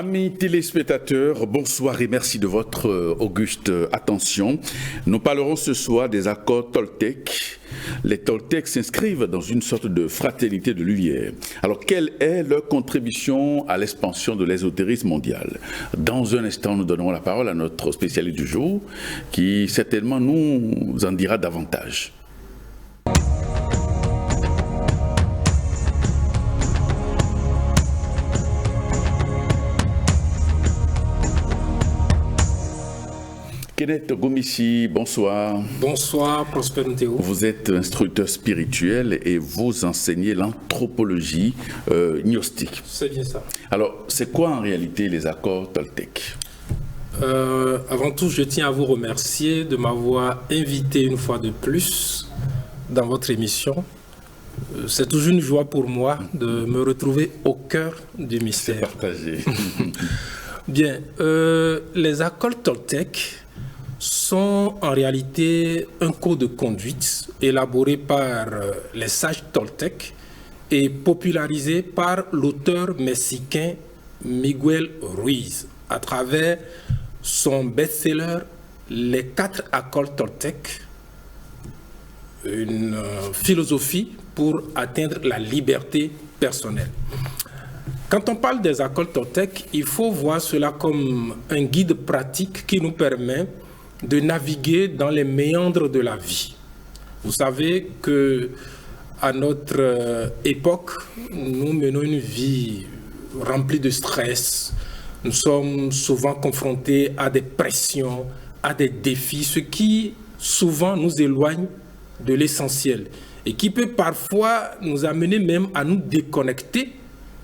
Amis téléspectateurs, bonsoir et merci de votre auguste attention. Nous parlerons ce soir des accords Toltec. Les Toltecs s'inscrivent dans une sorte de fraternité de lumière. Alors, quelle est leur contribution à l'expansion de l'ésotérisme mondial? Dans un instant, nous donnerons la parole à notre spécialiste du jour, qui certainement nous en dira davantage. Kenneth Gomissi, bonsoir. Bonsoir, Prosper Nteo. Vous êtes instructeur spirituel et vous enseignez l'anthropologie gnostique. C'est bien ça. Alors, c'est quoi en réalité les accords Toltec? Avant tout, je tiens à vous remercier de m'avoir invité une fois de plus dans votre émission. C'est toujours une joie pour moi de me retrouver au cœur du mystère. C'est partagé. Bien, les accords Toltec sont en réalité un code de conduite élaboré par les sages Toltec et popularisé par l'auteur mexicain Miguel Ruiz à travers son best-seller Les 4 accords Toltec, une philosophie pour atteindre la liberté personnelle. Quand on parle des accords Toltec, il faut voir cela comme un guide pratique qui nous permet de naviguer dans les méandres de la vie. Vous savez que à notre époque, nous menons une vie remplie de stress. Nous sommes souvent confrontés à des pressions, à des défis, ce qui souvent nous éloigne de l'essentiel et qui peut parfois nous amener même à nous déconnecter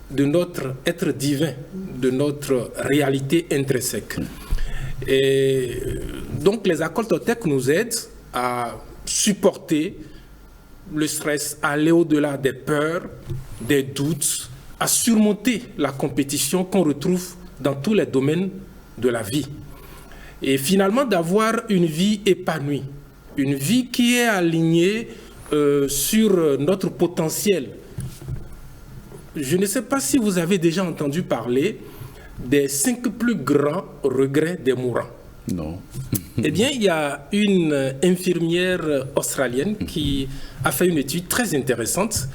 de notre être divin, de notre réalité intrinsèque. Et donc les accords Toltec nous aident à supporter le stress, à aller au-delà des peurs, des doutes, à surmonter la compétition qu'on retrouve dans tous les domaines de la vie. Et finalement d'avoir une vie épanouie, une vie qui est alignée sur notre potentiel. Je ne sais pas si vous avez déjà entendu parler des 5 plus grands regrets des mourants. Non. Eh bien, il y a une infirmière australienne qui a fait une étude très intéressante.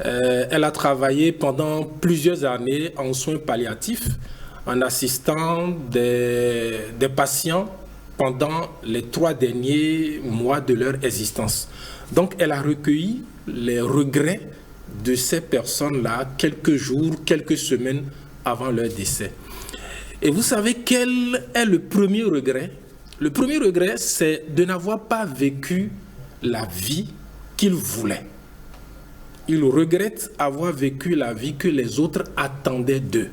Elle a travaillé pendant plusieurs années en soins palliatifs, en assistant des patients pendant les 3 derniers mois de leur existence. Donc, elle a recueilli les regrets de ces personnes-là quelques jours, quelques semaines avant leur décès. Et vous savez quel est le premier regret? Le premier regret, c'est de n'avoir pas vécu la vie qu'ils voulaient. Ils regrettent avoir vécu la vie que les autres attendaient d'eux.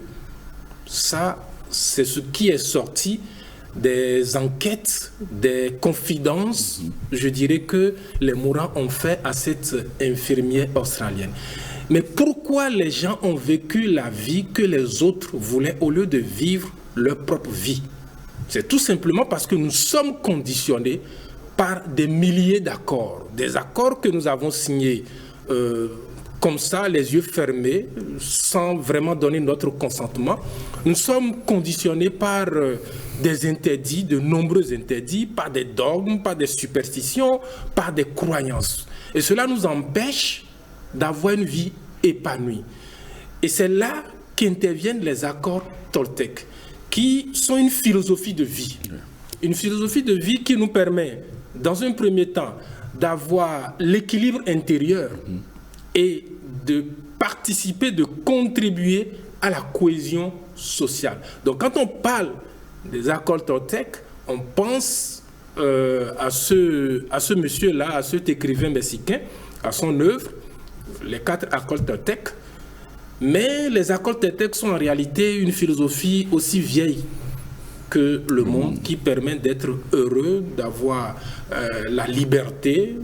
Ça, c'est ce qui est sorti des enquêtes, des confidences, je dirais, que les mourants ont fait à cette infirmière australienne. Mais pourquoi les gens ont vécu la vie que les autres voulaient au lieu de vivre leur propre vie? C'est tout simplement parce que nous sommes conditionnés par des milliers d'accords. Des accords que nous avons signés comme ça, les yeux fermés, sans vraiment donner notre consentement. Nous sommes conditionnés par des interdits, de nombreux interdits, par des dogmes, par des superstitions, par des croyances. Et cela nous empêche d'avoir une vie épanouie. Et c'est là qu'interviennent les accords Toltec, qui sont une philosophie de vie. Une philosophie de vie qui nous permet, dans un premier temps, d'avoir l'équilibre intérieur et de participer, de contribuer à la cohésion sociale. Donc quand on parle des accords Toltec, on pense à ce monsieur-là, à cet écrivain mexicain, à son œuvre, les 4 accords Toltec. Mais les accords Toltec sont en réalité une philosophie aussi vieille que le monde, qui permet d'être heureux, d'avoir la liberté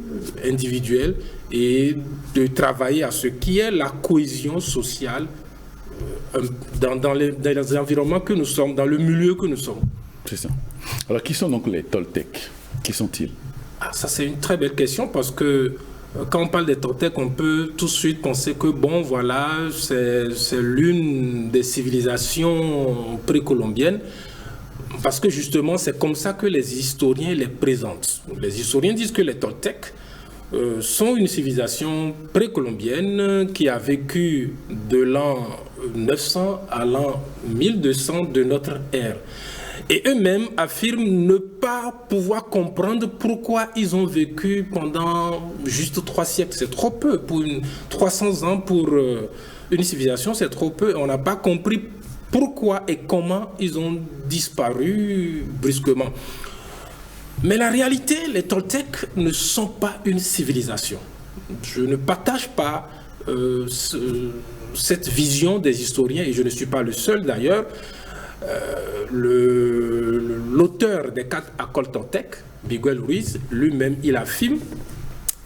individuelle et de travailler à ce qui est la cohésion sociale dans les environnements que nous sommes, dans le milieu que nous sommes. C'est ça. Alors, qui sont donc les Toltecs? Qui sont-ils? Ça, c'est une très belle question parce que quand on parle des Toltecs, on peut tout de suite penser que, bon, voilà, c'est l'une des civilisations précolombiennes, parce que justement, c'est comme ça que les historiens les présentent. Les historiens disent que les Toltecs sont une civilisation précolombienne qui a vécu de l'an 900 à l'an 1200 de notre ère. Et eux-mêmes affirment ne pas pouvoir comprendre pourquoi ils ont vécu pendant juste 3 siècles. C'est trop peu. 300 ans pour une civilisation, c'est trop peu. On n'a pas compris pourquoi et comment ils ont disparu brusquement. Mais la réalité, les Toltecs ne sont pas une civilisation. Je ne partage pas cette vision des historiens, et je ne suis pas le seul d'ailleurs. L'auteur des 4 accords Toltecs, Miguel Ruiz, lui-même, il affirme,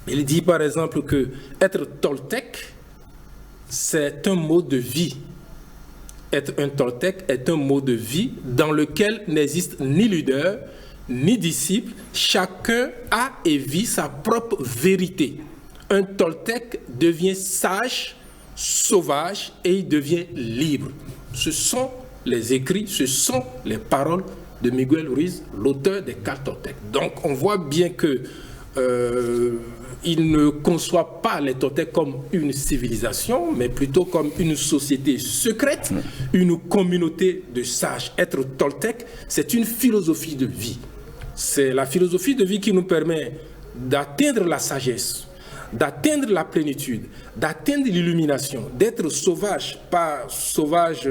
il dit par exemple que être Toltec, c'est un mode de vie. Être un Toltec est un mode de vie dans lequel n'existe ni leader, ni disciple, chacun a et vit sa propre vérité. Un Toltec devient sage, sauvage et il devient libre. Ce sont les écrits, ce sont les paroles de Miguel Ruiz, l'auteur des 4 Toltecs. Donc on voit bien que il ne conçoit pas les Toltecs comme une civilisation, mais plutôt comme une société secrète, une communauté de sages. Être Toltec, c'est une philosophie de vie. C'est la philosophie de vie qui nous permet d'atteindre la sagesse, d'atteindre la plénitude, d'atteindre l'illumination, d'être sauvage, pas sauvage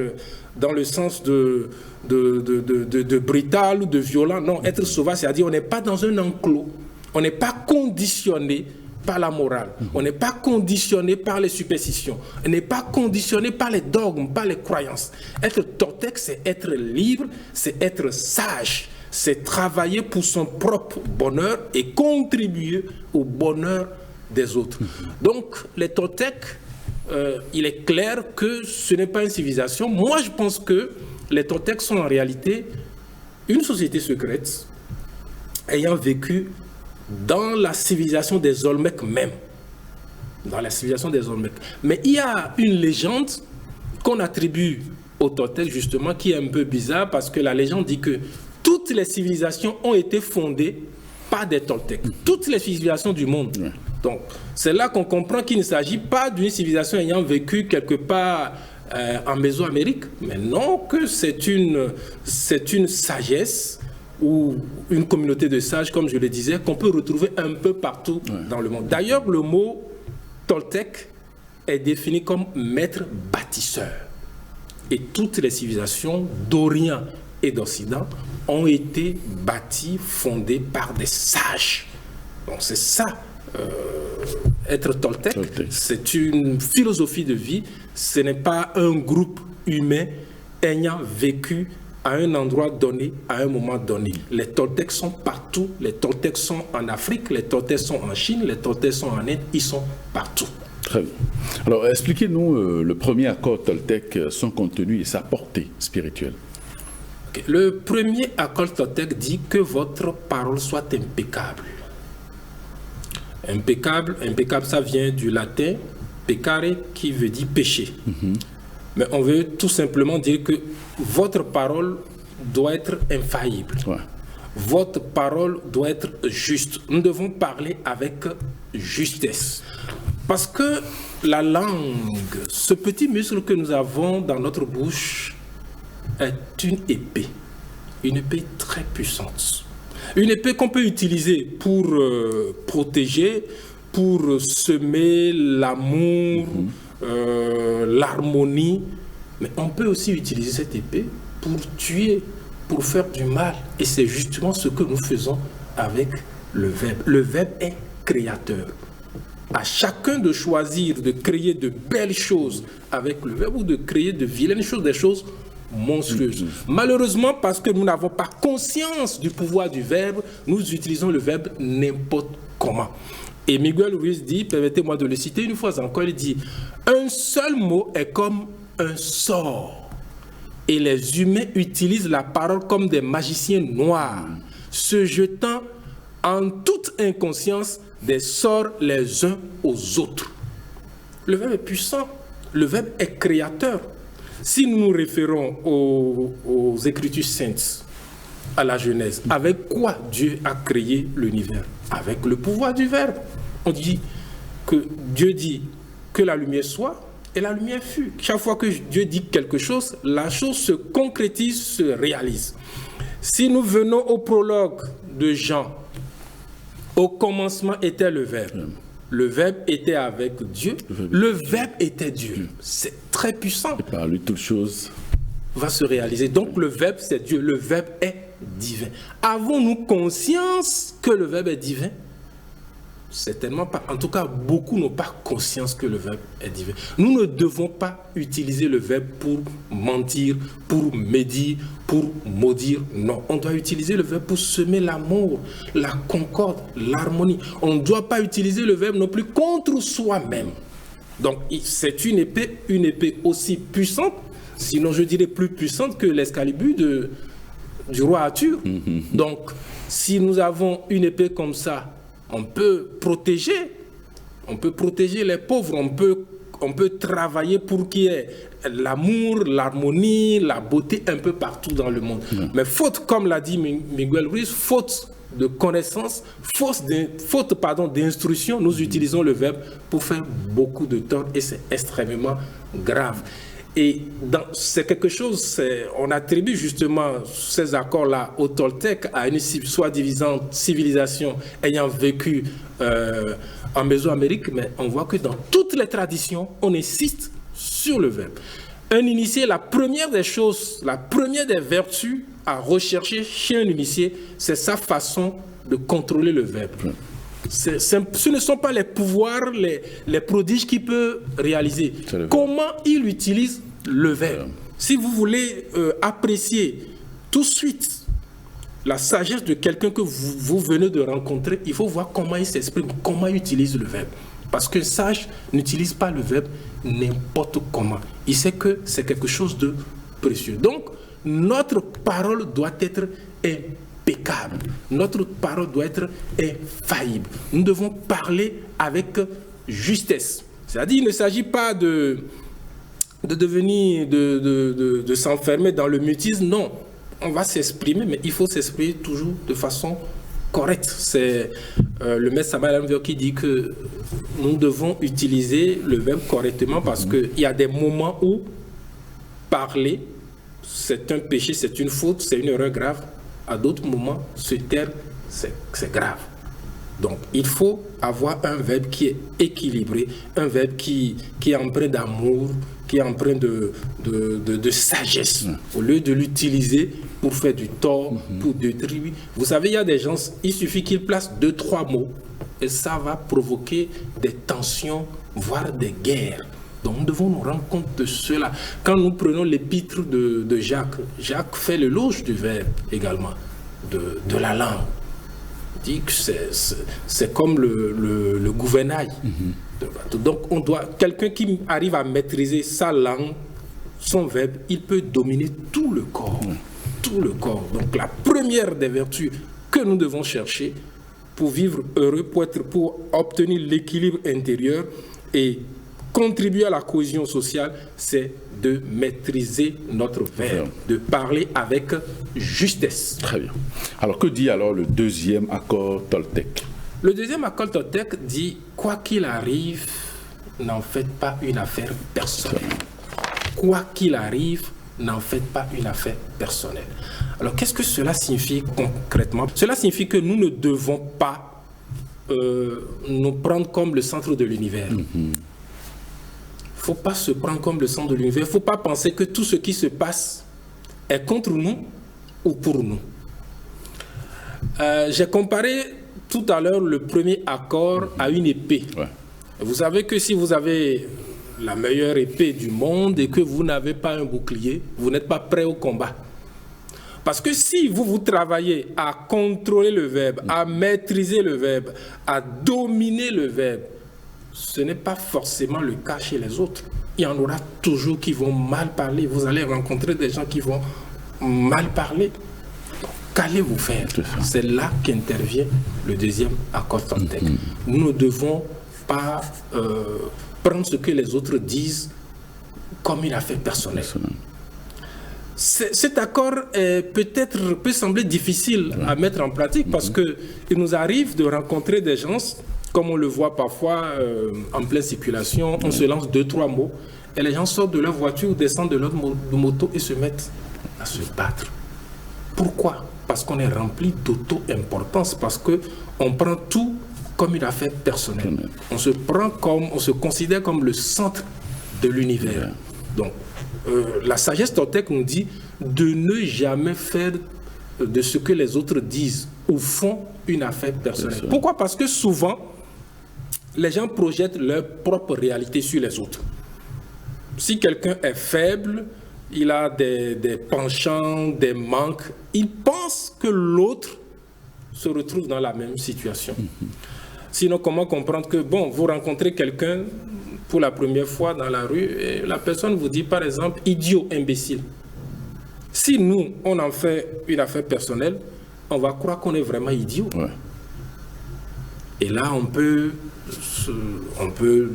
dans le sens de brutal ou de violent. Non, être sauvage, c'est-à-dire on n'est pas dans un enclos, on n'est pas conditionné par la morale, on n'est pas conditionné par les superstitions, on n'est pas conditionné par les dogmes, par les croyances. Être Toltec, c'est être libre, c'est être sage, c'est travailler pour son propre bonheur et contribuer au bonheur des autres. Donc, les Toltecs, il est clair que ce n'est pas une civilisation. Moi, je pense que les Toltecs sont en réalité une société secrète ayant vécu dans la civilisation des Olmecs même. Dans la civilisation des Olmecs. Mais il y a une légende qu'on attribue aux Toltecs, justement, qui est un peu bizarre, parce que la légende dit que toutes les civilisations ont été fondées par des Toltecs. Toutes les civilisations du monde. Donc, c'est là qu'on comprend qu'il ne s'agit pas d'une civilisation ayant vécu quelque part en Mésoamérique, mais non, que c'est une sagesse ou une communauté de sages, comme je le disais, qu'on peut retrouver un peu partout dans le monde. D'ailleurs, le mot Toltec est défini comme maître bâtisseur. Et toutes les civilisations d'Orient et d'Occident ont été bâties, fondées par des sages. Donc c'est ça, être Toltec, c'est une philosophie de vie, ce n'est pas un groupe humain ayant vécu à un endroit donné, à un moment donné. Les Toltecs sont partout, les Toltecs sont en Afrique, les Toltecs sont en Chine, les Toltecs sont en Inde, ils sont partout. Très bien. Alors expliquez-nous le premier accord Toltec, son contenu et sa portée spirituelle. Le premier accord Toltec dit que votre parole soit impeccable. Impeccable, ça vient du latin peccare, qui veut dire péché. Mais on veut tout simplement dire que votre parole doit être infaillible. Votre parole doit être juste. Nous devons parler avec justesse. Parce que la langue, ce petit muscle que nous avons dans notre bouche, est une épée très puissante. Une épée qu'on peut utiliser pour protéger, pour semer l'amour, l'harmonie, mais on peut aussi utiliser cette épée pour tuer, pour faire du mal. Et c'est justement ce que nous faisons avec le Verbe. Le Verbe est créateur. À chacun de choisir de créer de belles choses avec le Verbe ou de créer de vilaines choses, des choses monstrueuses. Malheureusement, parce que nous n'avons pas conscience du pouvoir du Verbe, nous utilisons le Verbe n'importe comment. Et Miguel Ruiz dit, permettez-moi de le citer une fois encore, il dit « Un seul mot est comme un sort. Et les humains utilisent la parole comme des magiciens noirs, se jetant en toute inconscience des sorts les uns aux autres. Le Verbe est puissant, le Verbe est créateur. Si nous nous référons aux Écritures saintes, à la Genèse, avec quoi Dieu a créé l'univers? Avec le pouvoir du Verbe. On dit que Dieu dit que la lumière soit, et la lumière fut. Chaque fois que Dieu dit quelque chose, la chose se concrétise, se réalise. Si nous venons au prologue de Jean, au commencement était le Verbe. Le Verbe était avec Dieu. Le Verbe était Dieu. C'est très puissant. Et par lui, toute chose va se réaliser. Donc le Verbe, c'est Dieu. Le Verbe est divin. Avons-nous conscience que le Verbe est divin? Certainement pas. En tout cas, beaucoup n'ont pas conscience que le Verbe est divin. Nous ne devons pas utiliser le Verbe pour mentir, pour médire, pour maudire. Non, on doit utiliser le Verbe pour semer l'amour, la concorde, l'harmonie. On ne doit pas utiliser le Verbe non plus contre soi-même. Donc, c'est une épée aussi puissante, sinon je dirais plus puissante que l'Excalibur du roi Arthur. Donc, si nous avons une épée comme ça, on peut protéger les pauvres, on peut travailler pour qu'il y ait l'amour, l'harmonie, la beauté un peu partout dans le monde. Mais faute, comme l'a dit Miguel Ruiz, faute de connaissance, faute d'instruction, nous utilisons le Verbe pour faire beaucoup de tort et c'est extrêmement grave. Et c'est quelque chose, on attribue justement ces accords-là au Toltèque, à une soi-disant civilisation ayant vécu en Mésoamérique, mais on voit que dans toutes les traditions, on insiste sur le Verbe. Un initié, la première des choses, la première des vertus à rechercher chez un initié, c'est sa façon de contrôler le Verbe. Ce ne sont pas les pouvoirs, les prodiges qu'il peut réaliser. Comment il utilise le Verbe? Si vous voulez apprécier tout de suite la sagesse de quelqu'un que vous venez de rencontrer, il faut voir comment il s'exprime, comment il utilise le Verbe. Parce qu'un sage n'utilise pas le Verbe n'importe comment. Il sait que c'est quelque chose de précieux. Donc, notre parole doit être impeccable. Notre parole doit être infaillible. Nous devons parler avec justesse. C'est-à-dire, il ne s'agit pas de s'enfermer dans le mutisme. Non, on va s'exprimer, mais il faut s'exprimer toujours de façon correcte. C'est le maître Samuel Allenville qui dit que nous devons utiliser le verbe correctement parce qu'il y a des moments où parler, c'est un péché, c'est une faute, c'est une erreur grave. À d'autres moments, se taire, c'est grave. Donc, il faut avoir un verbe qui est équilibré, un verbe qui est empreint d'amour, qui est empreint de sagesse, au lieu de l'utiliser pour faire du tort, pour détruire. Vous savez, il y a des gens, il suffit qu'ils placent 2-3 mots et ça va provoquer des tensions, voire des guerres. Donc, nous devons nous rendre compte de cela. Quand nous prenons l'épître de Jacques, Jacques fait l'éloge du verbe également, de la langue. Il dit que c'est comme le gouvernail. Donc, quelqu'un qui arrive à maîtriser sa langue, son verbe, il peut dominer tout le corps. Tout le corps. Donc, la première des vertus que nous devons chercher pour vivre heureux, pour obtenir l'équilibre intérieur et contribuer à la cohésion sociale, c'est de maîtriser notre verbe, de parler avec justesse. Très bien. Alors, que dit alors le deuxième accord Toltec? Le deuxième accord Toltec dit, quoi qu'il arrive, n'en faites pas une affaire personnelle. Quoi qu'il arrive, n'en faites pas une affaire personnelle. Alors, qu'est-ce que cela signifie concrètement? Cela signifie que nous ne devons pas nous prendre comme le centre de l'univers. Il ne faut pas se prendre comme le centre de l'univers. Il ne faut pas penser que tout ce qui se passe est contre nous ou pour nous. J'ai comparé tout à l'heure le premier accord à une épée. Vous savez que si vous avez la meilleure épée du monde et que vous n'avez pas un bouclier, vous n'êtes pas prêt au combat. Parce que si vous travaillez à contrôler le verbe, à maîtriser le verbe, à dominer le verbe, ce n'est pas forcément le cas chez les autres. Il y en aura toujours qui vont mal parler. Vous allez rencontrer des gens qui vont mal parler. qu'allez-vous faire? C'est là qu'intervient le deuxième accord Toltec. Nous ne devons pas prendre ce que les autres disent comme une affaire personnelle. Cet accord peut sembler difficile à mettre en pratique parce qu'il nous arrive de rencontrer des gens, comme on le voit parfois en pleine circulation, on se lance 2-3 mots et les gens sortent de leur voiture ou descendent de leur moto et se mettent à se battre. Pourquoi? Parce qu'on est rempli d'auto-importance, parce qu'on prend tout comme une affaire personnelle. On se considère comme le centre de l'univers. Donc, la sagesse Toltec nous dit de ne jamais faire de ce que les autres disent ou font une affaire personnelle. Pourquoi? Parce que souvent, les gens projettent leur propre réalité sur les autres. Si quelqu'un est faible, il a des penchants, des manques, il pense que l'autre se retrouve dans la même situation. Sinon, comment comprendre que, bon, vous rencontrez quelqu'un pour la première fois dans la rue et la personne vous dit, par exemple, idiot, imbécile. Si nous, on en fait une affaire personnelle, on va croire qu'on est vraiment idiot. Et là, on peut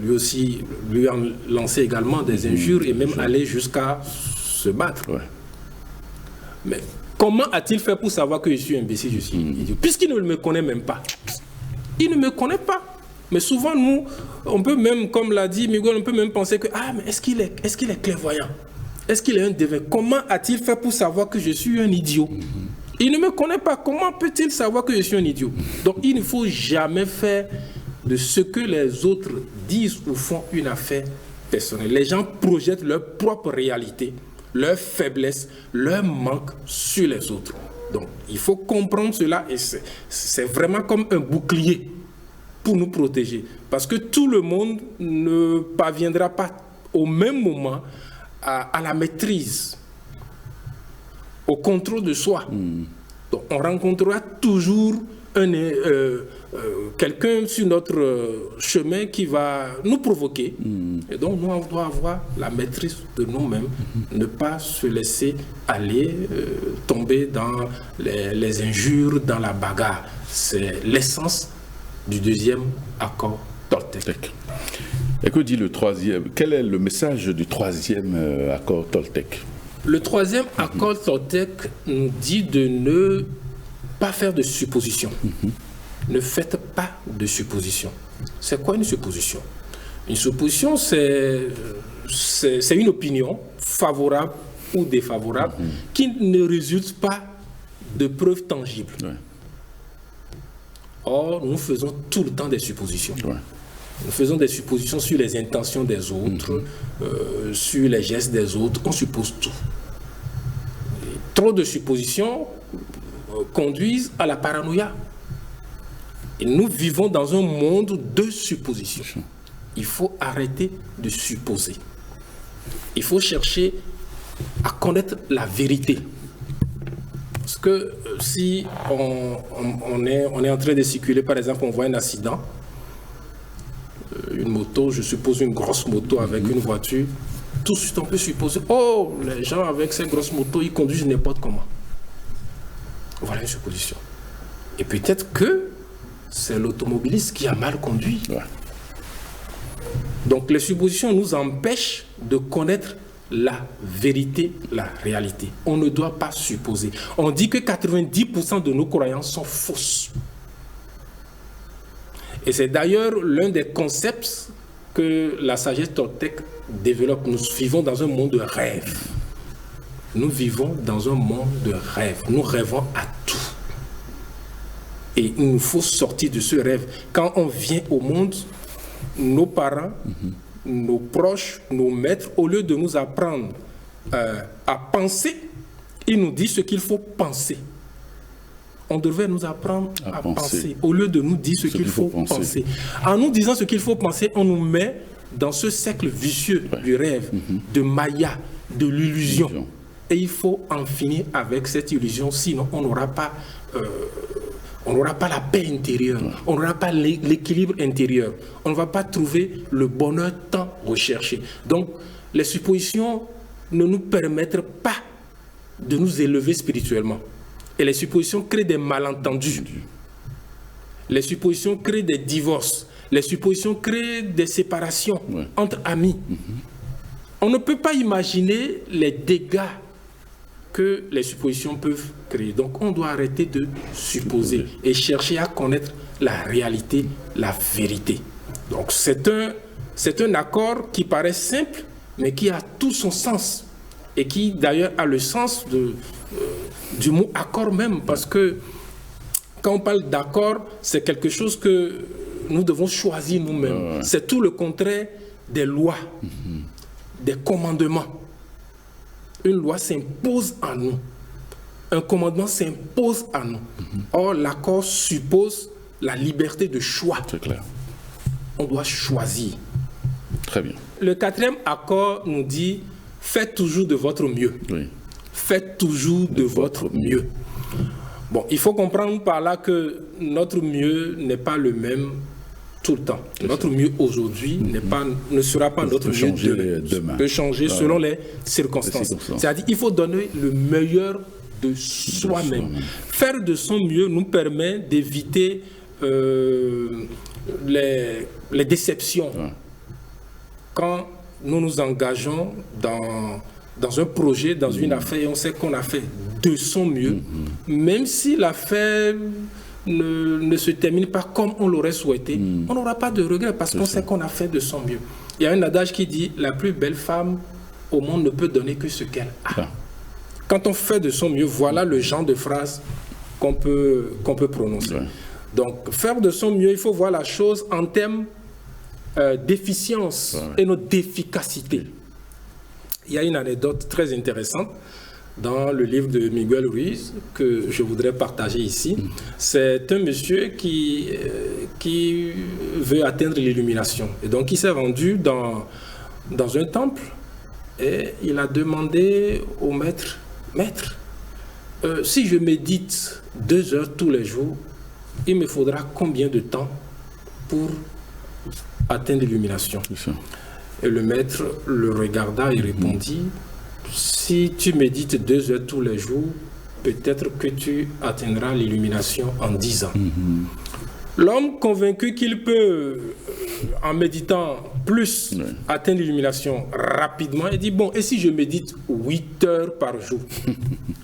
lui aussi lui en lancer également des injures et même aller jusqu'à se battre. Mais comment a-t-il fait pour savoir que je suis imbécile, je suis idiot? Puisqu'il ne me connaît même pas. Il ne me connaît pas. Mais souvent, nous, on peut même, comme l'a dit Miguel, on peut même penser que, ah, mais est-ce qu'il est clairvoyant? Est-ce qu'il est un devin? Comment a-t-il fait pour savoir que je suis un idiot? Il ne me connaît pas. Comment peut-il savoir que je suis un idiot? Donc, il ne faut jamais faire de ce que les autres disent ou font une affaire personnelle. Les gens projettent leur propre réalité, leur faiblesse, leur manque sur les autres. Donc, il faut comprendre cela et c'est vraiment comme un bouclier pour nous protéger. Parce que tout le monde ne parviendra pas au même moment à la maîtrise, au contrôle de soi. Donc, on rencontrera toujours quelqu'un sur notre chemin qui va nous provoquer. Et donc, nous, on doit avoir la maîtrise de nous-mêmes, ne pas se laisser aller, tomber dans les injures, dans la bagarre. C'est l'essence du deuxième accord Toltec. Et que dit le troisième? Quel est le message du troisième accord Toltec? Le troisième accord Toltec nous dit de ne pas faire de suppositions. Ne faites pas de suppositions. C'est quoi une supposition? Une supposition, c'est une opinion favorable ou défavorable qui ne résulte pas de preuves tangibles. Or, nous faisons tout le temps des suppositions. Nous faisons des suppositions sur les intentions des autres, sur les gestes des autres. On suppose tout. Et trop de suppositions conduisent à la paranoïa. Et nous vivons dans un monde de suppositions. Il faut arrêter de supposer. Il faut chercher à connaître la vérité. Parce que si on est en train de circuler, par exemple, on voit un accident, une moto, je suppose une grosse moto avec une voiture, tout de suite on peut supposer, oh, les gens avec ces grosses motos, ils conduisent n'importe comment. Voilà une supposition. Et peut-être que c'est l'automobiliste qui a mal conduit. Donc les suppositions nous empêchent de connaître la vérité, la réalité. On ne doit pas supposer. On dit que 90% de nos croyances sont fausses. Et c'est d'ailleurs l'un des concepts que la sagesse Toltec développe. Nous vivons dans un monde de rêve. Nous vivons dans un monde de rêve. Nous rêvons à tout. Et il nous faut sortir de ce rêve. Quand on vient au monde, nos parents, nos proches, nos maîtres, au lieu de nous apprendre à penser, ils nous disent ce qu'il faut penser. On devrait nous apprendre à penser, au lieu de nous dire ce qu'il faut penser. En nous disant ce qu'il faut penser, on nous met dans ce cercle vicieux du rêve, de Maya, de l'illusion. Et il faut en finir avec cette illusion, sinon on n'aura pas la paix intérieure, on n'aura pas l'équilibre intérieur, on ne va pas trouver le bonheur tant recherché. Donc, les suppositions ne nous permettent pas de nous élever spirituellement. Et les suppositions créent des malentendus. Les suppositions créent des divorces. Les suppositions créent des séparations entre amis. On ne peut pas imaginer les dégâts que les suppositions peuvent créer. Donc on doit arrêter de supposer et chercher à connaître la réalité, la vérité. Donc c'est un accord qui paraît simple, mais qui a tout son sens. Et qui d'ailleurs a le sens du mot accord même, parce que quand on parle d'accord, c'est quelque chose que nous devons choisir nous-mêmes. C'est tout le contraire des lois, des commandements. Une loi s'impose à nous. Un commandement s'impose à nous. Or, l'accord suppose la liberté de choix. C'est clair. On doit choisir. Très bien. Le 4e accord nous dit « Faites toujours de votre mieux ». Faites toujours de votre mieux. Bon, il faut comprendre par là que notre mieux n'est pas le même tout le temps. Notre mieux aujourd'hui ne sera pas notre mieux demain. Peut changer selon les circonstances. C'est-à-dire qu'il faut donner le meilleur de soi-même. Faire de son mieux nous permet d'éviter les déceptions. Quand nous nous engageons dans un projet, dans une affaire, et on sait qu'on a fait de son mieux, même si l'affaire ne se termine pas comme on l'aurait souhaité, on n'aura pas de regret parce qu'on sait qu'on a fait de son mieux. Il y a un adage qui dit « La plus belle femme au monde ne peut donner que ce qu'elle a ». Quand on fait de son mieux, voilà le genre de phrase qu'on peut prononcer. Donc, faire de son mieux, il faut voir la chose en termes d'efficience et non d'efficacité. Il y a une anecdote très intéressante dans le livre de Miguel Ruiz que je voudrais partager ici. C'est un monsieur qui veut atteindre l'illumination. Et donc, il s'est rendu dans un temple et il a demandé au maître, « Maître, si je médite 2 heures tous les jours, il me faudra combien de temps pour atteindre l'illumination ?» Et le maître le regarda et répondit, « Si tu médites 2 heures tous les jours, peut-être que tu atteindras l'illumination en 10 ans. » L'homme convaincu qu'il peut, en méditant plus, atteindre l'illumination rapidement, il dit, « Bon, et si je médite 8 heures par jour ?»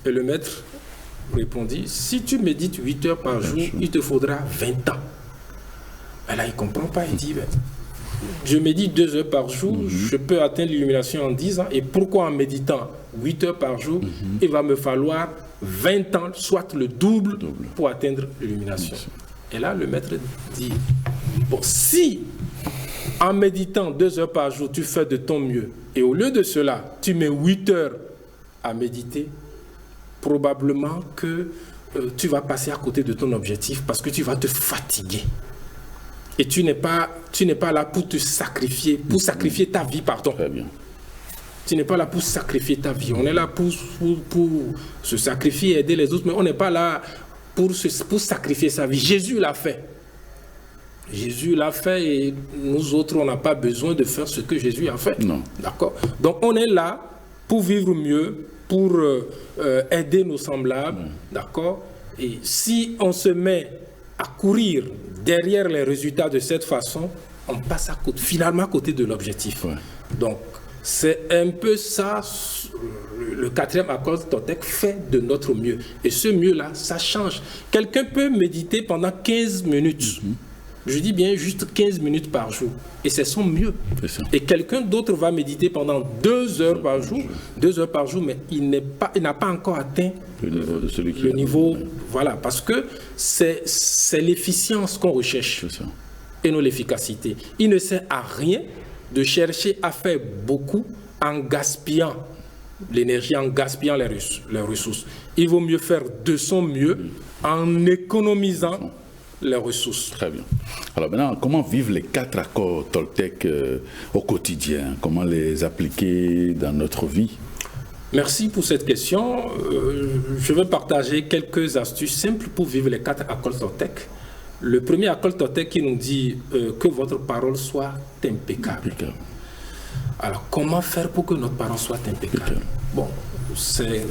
Et le maître répondit, « Si tu médites 8 heures par jour, il te faudra 20 ans. » Et là, il ne comprend pas, il dit, « Je médite 2 heures par jour, je peux atteindre l'illumination en 10 ans, et pourquoi en méditant 8 heures par jour, il va me falloir 20 ans, soit le double, pour atteindre l'illumination. » Et là, le maître dit, « Bon, si en méditant 2 heures par jour, tu fais de ton mieux, et au lieu de cela, tu mets 8 heures à méditer, probablement que tu vas passer à côté de ton objectif parce que tu vas te fatiguer. Et tu n'es pas là pour te sacrifier, pour sacrifier ta vie, pardon. Très bien. Tu n'es pas là pour sacrifier ta vie. On est là pour se sacrifier, aider les autres, mais on n'est pas là pour sacrifier sa vie. Jésus l'a fait. Jésus l'a fait et nous autres, on n'a pas besoin de faire ce que Jésus a fait. Non. D'accord? Donc, on est là pour vivre mieux, pour aider nos semblables. D'accord? Et si on se met à courir derrière les résultats de cette façon, on passe finalement à côté de l'objectif. Donc, c'est un peu ça, le 4e accord Toltec fait de notre mieux. Et ce mieux-là, ça change. Quelqu'un peut méditer pendant 15 minutes. Je dis bien juste 15 minutes par jour. Et c'est son mieux. Et quelqu'un d'autre va méditer pendant 2 heures par jour. 2 heures par jour, mais il n'a pas encore atteint le niveau de celui qui le niveau. Voilà, parce que c'est l'efficience qu'on recherche et non l'efficacité. Il ne sert à rien de chercher à faire beaucoup en gaspillant l'énergie, en gaspillant les ressources. Il vaut mieux faire de son mieux en économisant les ressources. Très bien. Alors maintenant, comment vivre les 4 accords Toltec au quotidien? Comment les appliquer dans notre vie? Merci pour cette question. Je vais partager quelques astuces simples pour vivre les 4 accords Toltec. Le premier accord Toltec qui nous dit que votre parole soit impeccable. Alors, comment faire pour que notre parole soit impeccable? Bon, c'est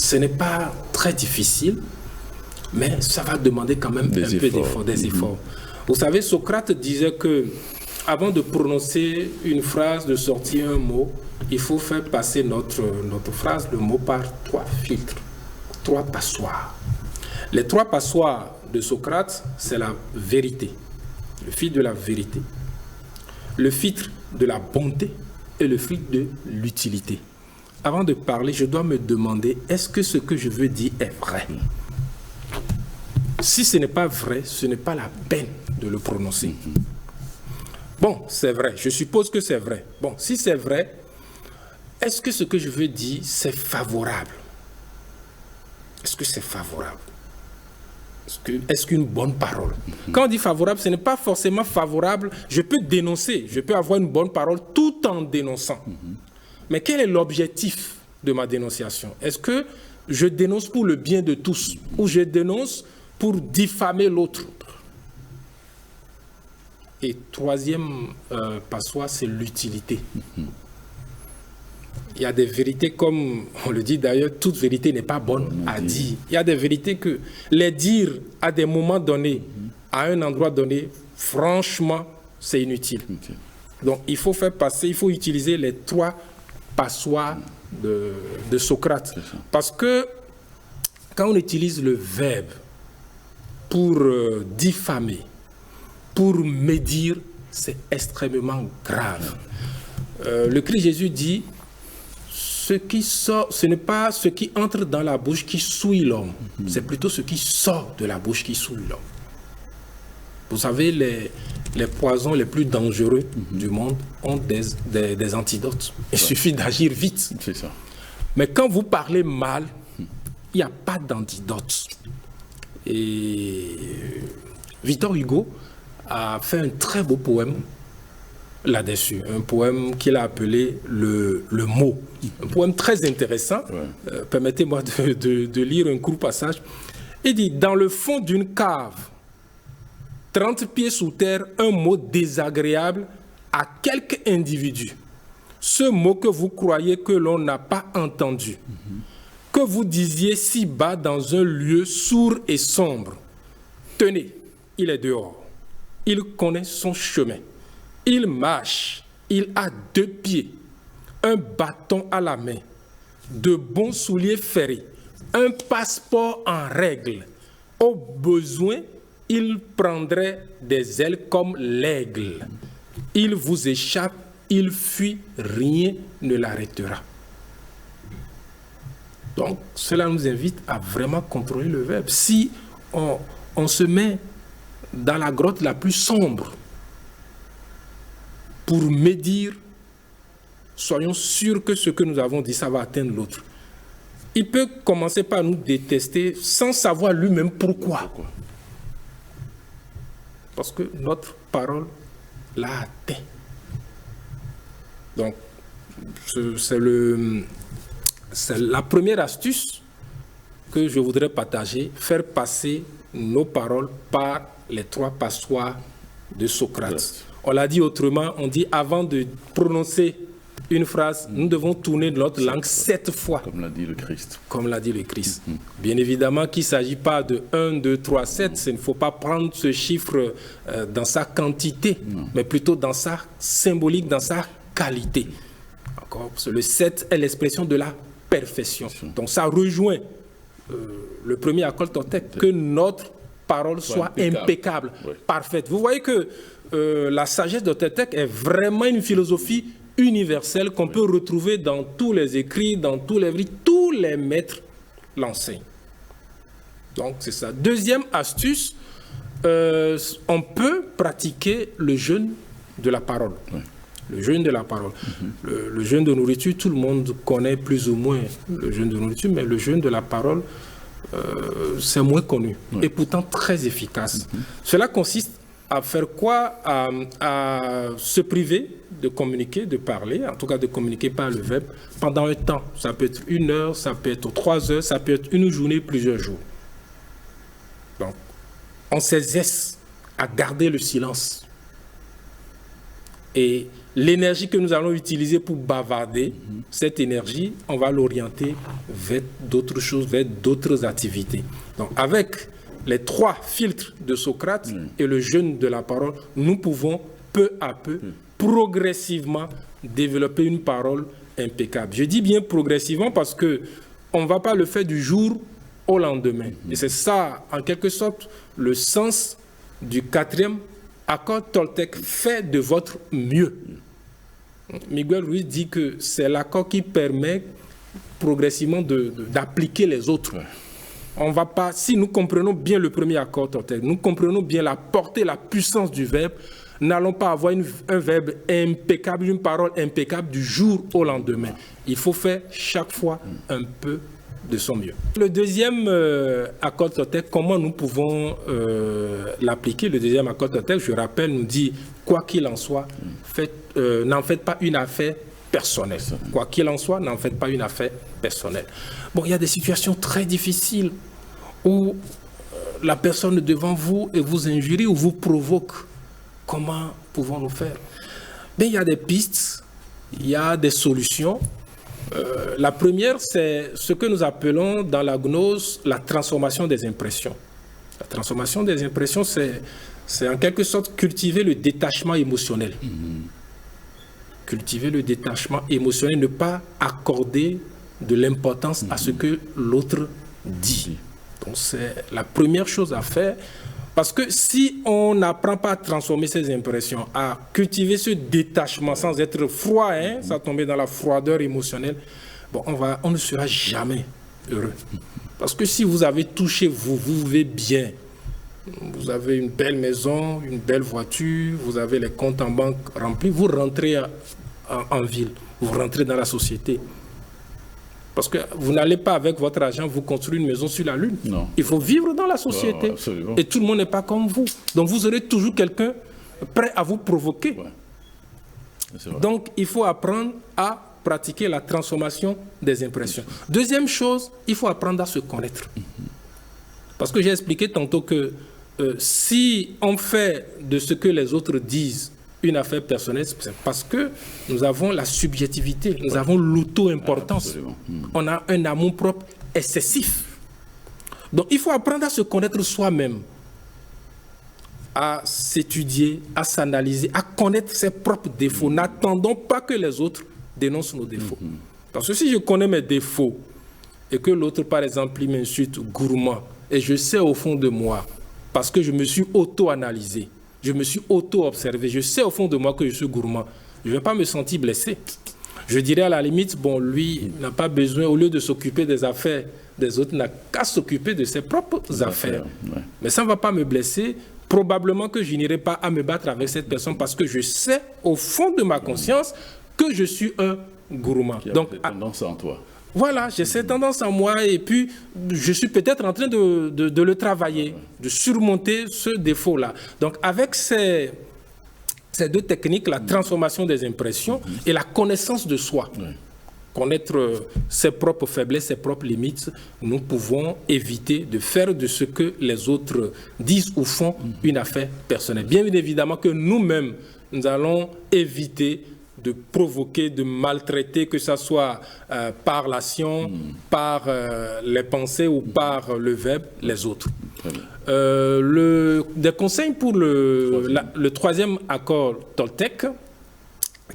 Ce n'est pas très difficile, mais ça va demander quand même des efforts. Vous savez, Socrate disait que avant de prononcer une phrase, de sortir un mot, il faut faire passer notre phrase, le mot, par 3 filtres, 3 passoires. Les 3 passoires de Socrate, c'est la vérité, le filtre de la vérité, le filtre de la bonté et le filtre de l'utilité. Avant de parler, je dois me demander, est-ce que ce que je veux dire est vrai? Si ce n'est pas vrai, ce n'est pas la peine de le prononcer. Bon, c'est vrai, je suppose que c'est vrai. Bon, si c'est vrai, est-ce que ce que je veux dire, c'est favorable? Est-ce que c'est favorable? Est-ce qu'une bonne parole? Quand on dit favorable, ce n'est pas forcément favorable. Je peux dénoncer, je peux avoir une bonne parole tout en dénonçant. Mais quel est l'objectif de ma dénonciation? Est-ce que je dénonce pour le bien de tous ou je dénonce pour diffamer l'autre? Et troisième passoire, c'est l'utilité. Il y a des vérités, comme on le dit d'ailleurs, toute vérité n'est pas bonne à dire. Il y a des vérités que les dire à des moments donnés, à un endroit donné, franchement, c'est inutile. Donc il faut faire passer, il faut utiliser les 3 passoires de Socrate. Parce que quand on utilise le verbe pour diffamer, pour médire, c'est extrêmement grave. Le Christ Jésus dit, ce qui sort, ce n'est pas ce qui entre dans la bouche qui souille l'homme, c'est plutôt ce qui sort de la bouche qui souille l'homme. Vous savez, les poisons les plus dangereux du monde ont des antidotes. Il suffit d'agir vite. C'est ça. Mais quand vous parlez mal, il n'y a pas d'antidote. Et Victor Hugo a fait un très beau poème là-dessus, un poème qu'il a appelé le mot. Un poème très intéressant. Permettez-moi de lire un court passage. Il dit, dans le fond d'une cave, 30 pieds sous terre, un mot désagréable à quelque individu. Ce mot que vous croyez que l'on n'a pas entendu, que vous disiez si bas dans un lieu sourd et sombre. Tenez, il est dehors. Il connaît son chemin. Il marche. Il a 2 pieds, un bâton à la main, de bons souliers ferrés, un passeport en règle. Au besoin, il prendrait des ailes comme l'aigle. Il vous échappe, il fuit, rien ne l'arrêtera. Donc, cela nous invite à vraiment contrôler le verbe. Si on se met dans la grotte la plus sombre pour médire, soyons sûrs que ce que nous avons dit, ça va atteindre l'autre. Il peut commencer par nous détester sans savoir lui-même pourquoi. Parce que notre parole l'a atteint. Donc, c'est la première astuce que je voudrais partager, faire passer nos paroles par les 3 passoires de Socrate. On l'a dit autrement, on dit avant de prononcer une phrase, nous devons tourner de notre langue 7 fois. Comme l'a dit le Christ. Comme l'a dit le Christ. Bien évidemment qu'il ne s'agit pas de 1, 2, 3, 7. Il ne faut pas prendre ce chiffre dans sa quantité, mais plutôt dans sa symbolique, dans sa qualité. Encore, le 7 est l'expression de la perfection. Donc ça rejoint le premier accord toltèque, que notre parole soit impeccable, parfaite. Vous voyez que la sagesse de Toltèque est vraiment une philosophie universelle qu'on peut retrouver dans tous les écrits, dans tous les livres, tous les maîtres l'enseignent. Donc c'est ça. Deuxième astuce, on peut pratiquer le jeûne de la parole. Le jeûne de la parole. Le jeûne de nourriture, tout le monde connaît plus ou moins le jeûne de nourriture, mais le jeûne de la parole, c'est moins connu et pourtant très efficace. Cela consiste à faire quoi? À se priver de communiquer, de parler, en tout cas de communiquer par le verbe pendant un temps. Ça peut être 1 heure, ça peut être 3 heures, ça peut être une journée, plusieurs jours. Donc, on s'exerce à garder le silence et l'énergie que nous allons utiliser pour bavarder, cette énergie, on va l'orienter vers d'autres choses, vers d'autres activités. Donc, avec les 3 filtres de Socrate et le jeûne de la parole, nous pouvons peu à peu, progressivement, développer une parole impeccable. Je dis bien progressivement parce que on ne va pas le faire du jour au lendemain. Et c'est ça, en quelque sorte, le sens du 4e accord Toltec, fait de votre mieux. Miguel Ruiz dit que c'est l'accord qui permet progressivement d'appliquer les autres. On va pas, si nous comprenons bien le premier accord Toltec, nous comprenons bien la portée, la puissance du verbe, n'allons pas avoir un verbe impeccable, une parole impeccable du jour au lendemain. Il faut faire chaque fois un peu de son mieux. Le deuxième accord Toltec, comment nous pouvons l'appliquer? Le deuxième accord Toltec, je rappelle, nous dit, quoi qu'il en soit, n'en faites pas une affaire personnelle. Quoi qu'il en soit, n'en faites pas une affaire personnelle. Bon, il y a des situations très difficiles où la personne devant vous et vous injurie ou vous provoque. Comment pouvons-nous faire? Bien, il y a des pistes, il y a des solutions. La première, c'est ce que nous appelons dans la gnose la transformation des impressions. La transformation des impressions, c'est en quelque sorte cultiver le détachement émotionnel. Cultiver le détachement émotionnel, ne pas accorder de l'importance à ce que l'autre dit. Donc c'est la première chose à faire. Parce que si on n'apprend pas à transformer ces impressions, à cultiver ce détachement sans être froid, sans tomber dans la froideur émotionnelle, bon, on ne sera jamais heureux. Parce que si vous avez tout chez vous, vous vivez bien, vous avez une belle maison, une belle voiture, vous avez les comptes en banque remplis, vous rentrez en ville, vous rentrez dans la société. Parce que vous n'allez pas avec votre argent vous construire une maison sur la lune. Non. Il faut vivre dans la société. Oh, et tout le monde n'est pas comme vous. Donc vous aurez toujours quelqu'un prêt à vous provoquer. Ouais. Donc il faut apprendre à pratiquer la transformation des impressions. Deuxième chose, il faut apprendre à se connaître. Parce que j'ai expliqué tantôt que si on fait de ce que les autres disent une affaire personnelle, c'est parce que nous avons la subjectivité, nous avons l'auto-importance. On a un amour-propre excessif. Donc il faut apprendre à se connaître soi-même, à s'étudier, à s'analyser, à connaître ses propres défauts. N'attendons pas que les autres dénoncent nos défauts. Parce que si je connais mes défauts et que l'autre, par exemple, il m'insulte gourmand, et je sais au fond de moi, parce que je me suis auto-analysé, je me suis auto-observé, je sais au fond de moi que je suis gourmand, je ne vais pas me sentir blessé. Je dirais à la limite, bon, lui n'a pas besoin, au lieu de s'occuper des affaires des autres, n'a qu'à s'occuper de ses propres affaires. Ouais. Mais ça ne va pas me blesser. Probablement que je n'irai pas à me battre avec cette personne parce que je sais au fond de ma conscience que je suis un gourmand. Donc, il y a tendance en toi. Voilà, j'ai cette tendance en moi et puis je suis peut-être en train de le travailler, de surmonter ce défaut-là. Donc avec ces deux techniques, la transformation des impressions et la connaissance de soi, connaître ses propres faiblesses, ses propres limites, nous pouvons éviter de faire de ce que les autres disent ou font une affaire personnelle. Bien évidemment que nous-mêmes, nous allons éviter de provoquer, de maltraiter, que ce soit par l'action, par les pensées ou par le verbe, les autres. Des conseils pour le troisième accord Toltec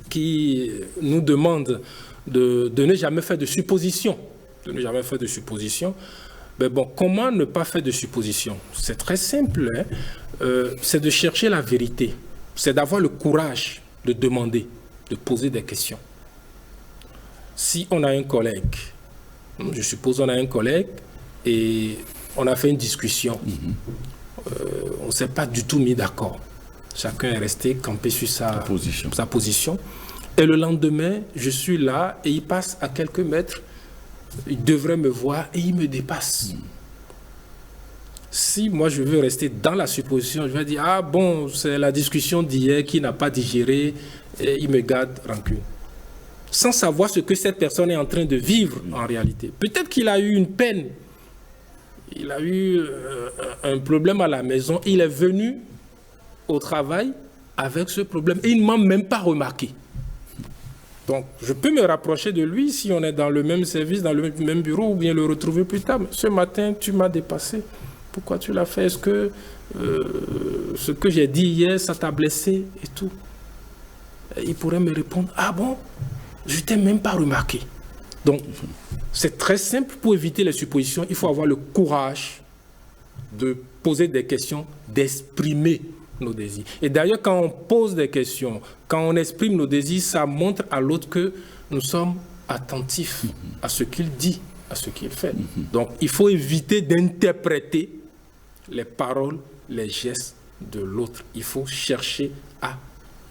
qui nous demande de ne jamais faire de suppositions. De ne jamais faire de suppositions. Mais bon, comment ne pas faire de suppositions? C'est très simple. C'est de chercher la vérité. C'est d'avoir le courage de demander, de poser des questions. Si on a un collègue, je suppose on a un collègue et on a fait une discussion, on ne s'est pas du tout mis d'accord. Chacun est resté campé sur sa position. Et le lendemain, je suis là et il passe à quelques mètres, il devrait me voir et il me dépasse. Si moi je veux rester dans la supposition, je vais dire, ah bon, c'est la discussion d'hier qui n'a pas digéré et il me garde rancune. Sans savoir ce que cette personne est en train de vivre en réalité. Peut-être qu'il a eu une peine, il a eu un problème à la maison, il est venu au travail avec ce problème et il ne m'a même pas remarqué. Donc, je peux me rapprocher de lui si on est dans le même service, dans le même bureau, ou bien le retrouver plus tard. Ce matin, tu m'as dépassé. Pourquoi tu l'as fait? Est-ce que ce que j'ai dit hier, ça t'a blessé et tout? Et il pourrait me répondre, ah bon? Je ne t'ai même pas remarqué. Donc, c'est très simple. Pour éviter les suppositions, il faut avoir le courage de poser des questions, d'exprimer nos désirs. Et d'ailleurs, quand on pose des questions, quand on exprime nos désirs, ça montre à l'autre que nous sommes attentifs à ce qu'il dit, à ce qu'il fait. Donc, il faut éviter d'interpréter les paroles, les gestes de l'autre. Il faut chercher à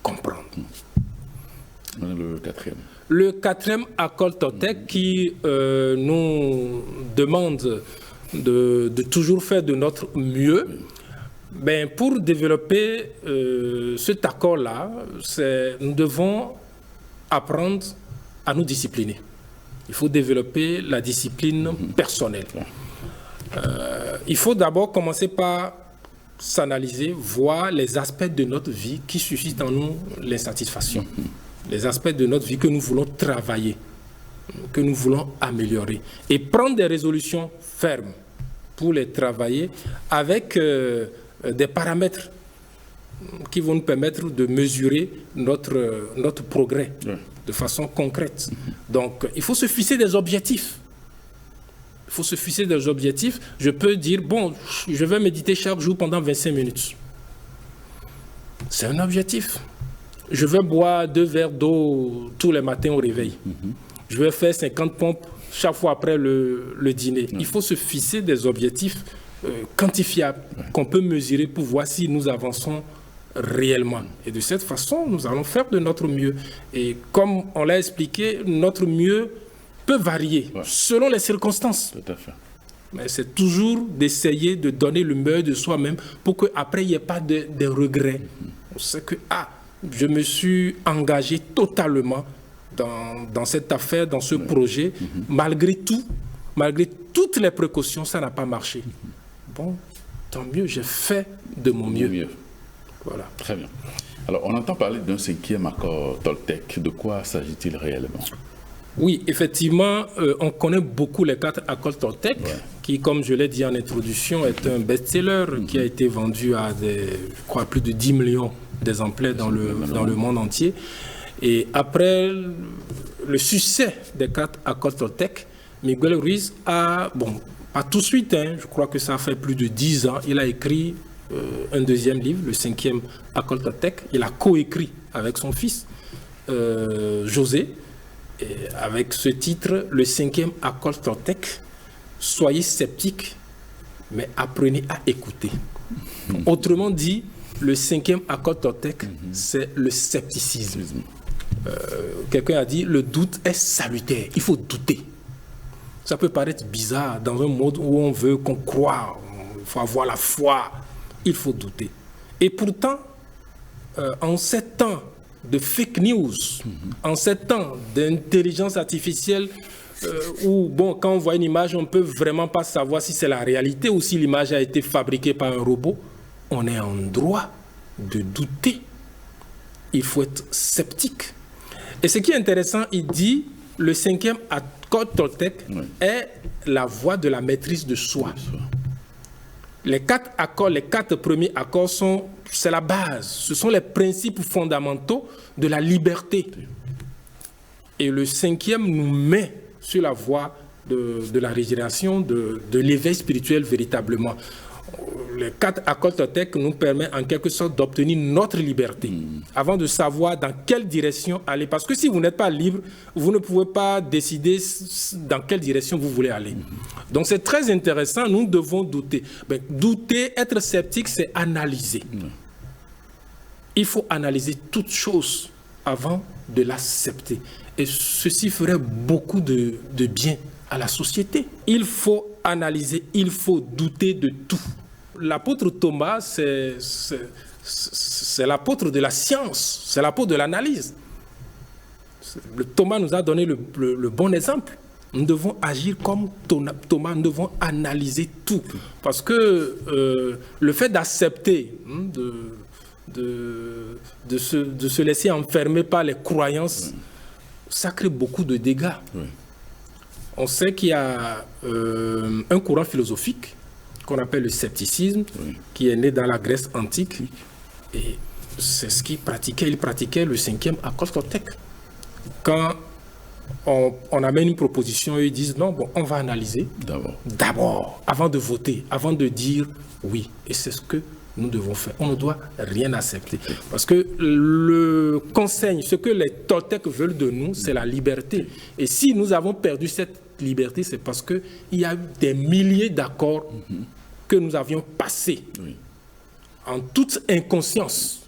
comprendre. Le quatrième. Le quatrième accord Toltec qui nous demande de toujours faire de notre mieux. Ben, pour développer cet accord-là, nous devons apprendre à nous discipliner. Il faut développer la discipline personnelle. Il faut d'abord commencer par s'analyser, voir les aspects de notre vie qui suscitent en nous l'insatisfaction. Les aspects de notre vie que nous voulons travailler, que nous voulons améliorer. Et prendre des résolutions fermes pour les travailler avec des paramètres qui vont nous permettre de mesurer notre progrès de façon concrète. Donc, il faut se fixer des objectifs. Il faut se fixer des objectifs. Je peux dire, bon, je vais méditer chaque jour pendant 25 minutes. C'est un objectif. Je vais boire 2 verres d'eau tous les matins au réveil. Je vais faire 50 pompes chaque fois après le dîner. Il faut se fixer des objectifs quantifiables qu'on peut mesurer pour voir si nous avançons réellement. Et de cette façon, nous allons faire de notre mieux. Et comme on l'a expliqué, notre mieux peut varier selon les circonstances. Tout à fait. Mais c'est toujours d'essayer de donner le meilleur de soi-même pour qu'après, il n'y ait pas de regrets. On sait que, je me suis engagé totalement dans cette affaire, dans ce projet. Malgré tout, malgré toutes les précautions, ça n'a pas marché. Bon, tant mieux, j'ai fait de mon mieux. Voilà. Très bien. Alors, on entend parler d'un 5e accord Toltec. De quoi s'agit-il réellement? Oui, effectivement, on connaît beaucoup les 4 accords Toltec, qui, comme je l'ai dit en introduction, est un best-seller qui a été vendu à je crois, plus de 10 millions d'exemplaires dans le monde entier. Et après le succès des 4 accords Toltec, Miguel Ruiz a, pas tout de suite, je crois que ça fait plus de 10 ans, il a écrit un 2e livre, le 5e accord Toltec. Il a coécrit avec son fils, José, et avec ce titre, le 5e accord Toltec, soyez sceptiques, mais apprenez à écouter. Autrement dit, le 5e accord Toltec, c'est le scepticisme. Quelqu'un a dit, le doute est salutaire, il faut douter. Ça peut paraître bizarre dans un monde où on veut qu'on croie, il faut avoir la foi, il faut douter. Et pourtant, en ces temps de fake news, en ces temps d'intelligence artificielle, où, quand on voit une image, on ne peut vraiment pas savoir si c'est la réalité ou si l'image a été fabriquée par un robot, on est en droit de douter. Il faut être sceptique. Et ce qui est intéressant, il dit, le 5e accord Toltec est la voie de la maîtrise de soi. Les 4 accords, les 4 premiers accords c'est la base. Ce sont les principes fondamentaux de la liberté. Et le 5e nous met sur la voie de la régénération, de l'éveil spirituel véritablement. Les 4 accords Toltec nous permettent en quelque sorte d'obtenir notre liberté avant de savoir dans quelle direction aller. Parce que si vous n'êtes pas libre, vous ne pouvez pas décider dans quelle direction vous voulez aller. Donc c'est très intéressant, nous devons douter. Douter, être sceptique, c'est analyser. Il faut analyser toute chose avant de l'accepter. Et ceci ferait beaucoup de bien à la société. Il faut analyser, il faut douter de tout. L'apôtre Thomas, c'est l'apôtre de la science, c'est l'apôtre de l'analyse. Thomas nous a donné le bon exemple. Nous devons agir comme Thomas, nous devons analyser tout. Parce que le fait d'accepter, de se laisser enfermer par les croyances ça crée beaucoup de dégâts. Oui. On sait qu'il y a un courant philosophique qu'on appelle le scepticisme, qui est né dans la Grèce antique. Et c'est ce qu'il pratiquait. Il pratiquait le 5e accord Toltec. Quand on amène une proposition, ils disent non, bon, on va analyser d'abord, avant de voter, avant de dire oui. Et c'est ce que nous devons faire. On ne doit rien accepter. Parce que le conseil, ce que les Toltecs veulent de nous, c'est la liberté. Et si nous avons perdu cette liberté, c'est parce qu'il y a eu des milliers d'accords que nous avions passés en toute inconscience.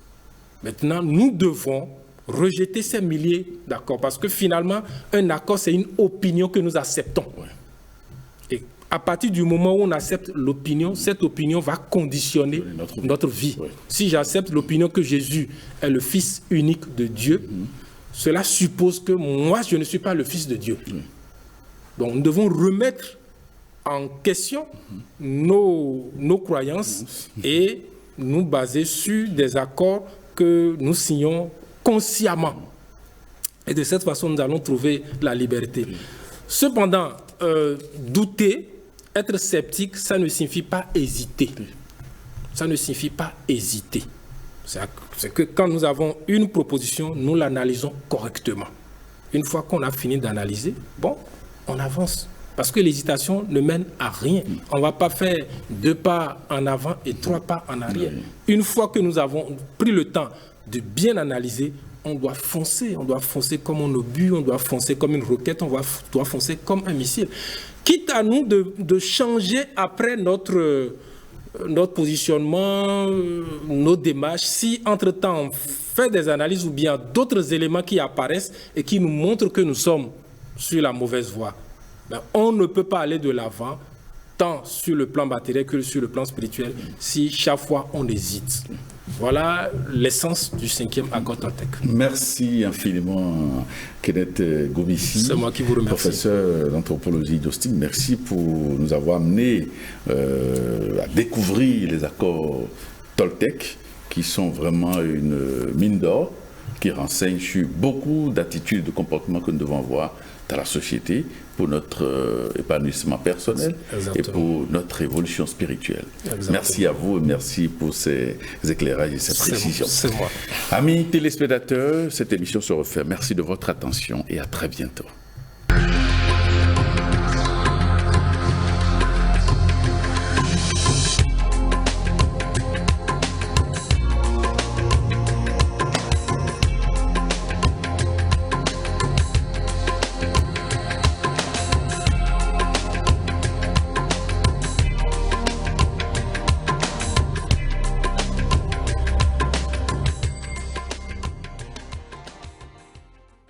Maintenant, nous devons rejeter ces milliers d'accords. Parce que finalement, un accord, c'est une opinion que nous acceptons. Et à partir du moment où on accepte l'opinion, cette opinion va conditionner notre vie. Si j'accepte l'opinion que Jésus est le Fils unique de Dieu, cela suppose que moi, je ne suis pas le Fils de Dieu. Donc, nous devons remettre en question nos croyances et nous baser sur des accords que nous signons consciemment. Et de cette façon, nous allons trouver la liberté. Cependant, douter, être sceptique, ça ne signifie pas hésiter. Ça ne signifie pas hésiter. C'est que quand nous avons une proposition, nous l'analysons correctement. Une fois qu'on a fini d'analyser, bon, on avance. Parce que l'hésitation ne mène à rien. On ne va pas faire 2 pas en avant et 3 pas en arrière. Une fois que nous avons pris le temps de bien analyser, on doit foncer. On doit foncer comme un obus, on doit foncer comme une roquette, on doit foncer comme un missile. Quitte à nous de changer après notre positionnement, nos démarches, si entre-temps on fait des analyses ou bien d'autres éléments qui apparaissent et qui nous montrent que nous sommes sur la mauvaise voie. Ben, on ne peut pas aller de l'avant, tant sur le plan matériel que sur le plan spirituel, si chaque fois on hésite. Voilà l'essence du 5e accord Toltec. Merci infiniment, Kenneth Gomissi. C'est moi qui vous remercie. Professeur d'anthropologie d'Austin. Merci pour nous avoir amené à découvrir les accords Toltec, qui sont vraiment une mine d'or, qui renseignent sur beaucoup d'attitudes et de comportements que nous devons avoir dans la société pour notre épanouissement personnel. Exactement. Et pour notre évolution spirituelle. Exactement. Merci à vous et merci pour ces éclairages et ces précisions. C'est moi. Amis téléspectateurs, cette émission se refait. Merci de votre attention et à très bientôt.